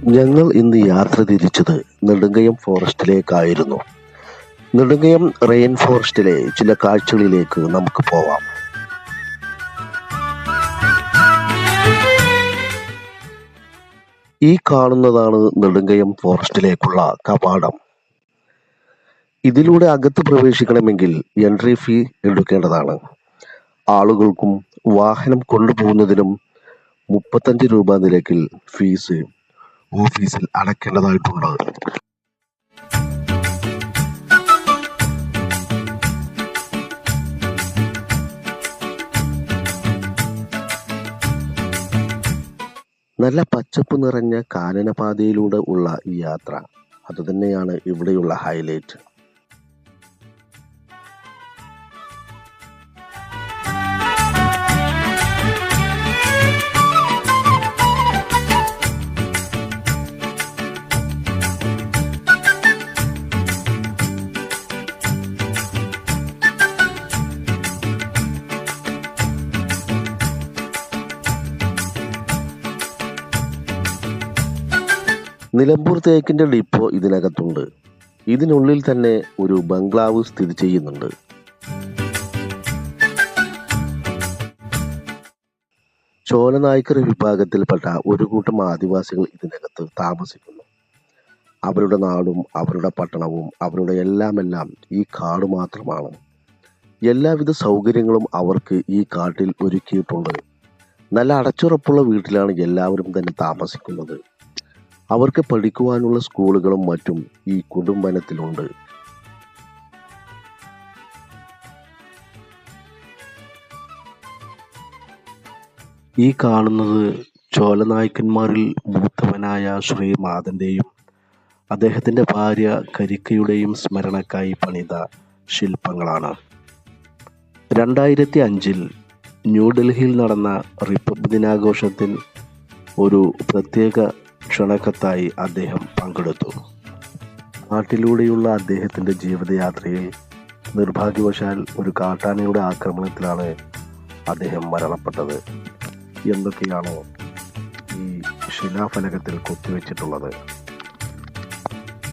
ഞങ്ങൾ ഇന്ന് യാത്ര തിരിച്ചത് നെടുങ്കയം ഫോറസ്റ്റിലേക്കായിരുന്നു. നെടുങ്കയം റെയിൻ ഫോറസ്റ്റിലെ ചില കാഴ്ചകളിലേക്ക് നമുക്ക് പോവാം. ഈ കാണുന്നതാണ് നെടുങ്കയം ഫോറസ്റ്റിലേക്കുള്ള കവാടം. ഇതിലൂടെ അകത്ത് പ്രവേശിക്കണമെങ്കിൽ എൻട്രി ഫീ എടുക്കേണ്ടതാണ്. ആളുകൾക്കും വാഹനം കൊണ്ടുപോകുന്നതിനും 35 രൂപ നിരക്കിൽ ഫീസ് ഓഫീസിൽ അടയ്ക്കേണ്ടതായിട്ടുണ്ട്. നല്ല പച്ചപ്പ് നിറഞ്ഞ കാനനപാതയിലൂടെ ഉള്ള ഈ യാത്ര അതുതന്നെയാണ് ഇവിടെയുള്ള ഹൈലൈറ്റ്. നിലമ്പൂർ തേക്കിന്റെ ഡിപ്പോ ഇതിനകത്തുണ്ട്. ഇതിനുള്ളിൽ തന്നെ ഒരു ബംഗ്ലാവ് സ്ഥിതി ചെയ്യുന്നുണ്ട്. ചോലനായ്ക്കർ വിഭാഗത്തിൽപ്പെട്ട ഒരു കൂട്ടം ആദിവാസികൾ ഇതിനകത്ത് താമസിക്കുന്നു. അവരുടെ നാടും അവരുടെ പട്ടണവും അവരുടെ എല്ലാം ഈ കാട് മാത്രമാണ്. എല്ലാവിധ സൗകര്യങ്ങളും അവർക്ക് ഈ കാട്ടിൽ ഒരുക്കിയിട്ടുണ്ട്. നല്ല അടച്ചുറപ്പുള്ള വീട്ടിലാണ് എല്ലാവരും തന്നെ താമസിക്കുന്നത്. അവർക്ക് പഠിക്കുവാനുള്ള സ്കൂളുകളും മറ്റും ഈ കൊടുംവനത്തിലുണ്ട്. ഈ കാണുന്നത് ചോലനായ്ക്കന്മാരിൽ മൂത്തവനായ ശ്രീ മാതന്റെയും അദ്ദേഹത്തിന്റെ ഭാര്യ കരിക്കയുടെയും സ്മരണക്കായി പണിത ശില്പങ്ങളാണ്. 2005 ന്യൂഡൽഹിയിൽ നടന്ന റിപ്പബ്ലിക് ദിനാഘോഷത്തിൽ ഒരു പ്രത്യേക ക്ഷണക്കത്തായി അദ്ദേഹം പങ്കെടുത്തു. നാട്ടിലൂടെയുള്ള അദ്ദേഹത്തിന്റെ ജീവിതയാത്രയിൽ നിർഭാഗ്യവശാൽ ഒരു കാട്ടാനയുടെ ആക്രമണത്തിലാണ് അദ്ദേഹം മരണപ്പെട്ടത് എന്നൊക്കെയാണ് ഈ ശിലാഫലകത്തിൽ കൊത്തിവെച്ചിട്ടുള്ളത്.